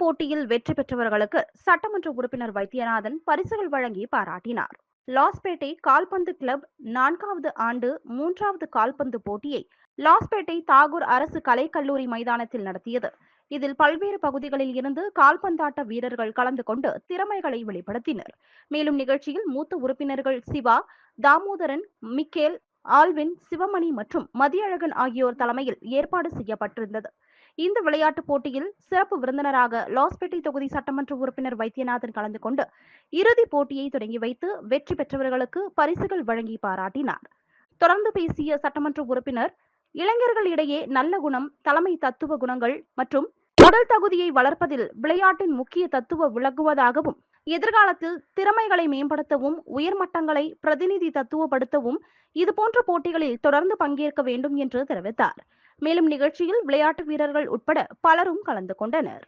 போட்டியில் வெற்றி பெற்றவர்களுக்கு சட்டமன்ற உறுப்பினர் வைத்தியநாதன் பரிசுகள் வழங்கி பாராட்டினார். லாஸ்பேட்டை கால்பந்து கிளப் 4வது ஆண்டு 3வது கால்பந்து போட்டியை லாஸ்பேட்டை தாகூர் அரசு கலைக்கல்லூரி மைதானத்தில் நடத்தியது. இதில் பல்வேறு பகுதிகளில் இருந்து கால்பந்தாட்ட வீரர்கள் கலந்து கொண்டு திறமைகளை வெளிப்படுத்தினர். மேலும் நிகழ்ச்சியில் மூத்த உறுப்பினர்கள் சிவா, தாமோதரன், மிக்கேல், ஆல்வின், சிவமணி மற்றும் மதியழகன் ஆகியோர் தலைமையில் ஏற்பாடு செய்யப்பட்டிருந்தது. இந்த விளையாட்டுப் போட்டியில் சிறப்பு விருந்தினராக லாஸ்பேட்டை தொகுதி சட்டமன்ற உறுப்பினர் வைத்தியநாதன் கலந்து கொண்டு இறுதிப் போட்டியை தொடங்கி வைத்து வெற்றி பெற்றவர்களுக்கு பரிசுகள் வழங்கி பாராட்டினார். தொடர்ந்து பேசிய சட்டமன்ற உறுப்பினர், இளைஞர்களிடையே நல்ல குணம், தலைமை தத்துவ குணங்கள் மற்றும் உடல் தகுதியை வளர்ப்பதில் விளையாட்டின் முக்கிய தத்துவ விளங்குவதாகவும், எதிர்காலத்தில் திறமைகளை மேம்படுத்தவும், உயர்மட்டங்களை பிரதிநிதி தத்துவப்படுத்தவும் இதுபோன்ற போட்டிகளில் தொடர்ந்து பங்கேற்க வேண்டும் என்று தெரிவித்தார். மேலும் நிகழ்ச்சியில் விளையாட்டு வீரர்கள் உட்பட பலரும் கலந்து கொண்டனர்.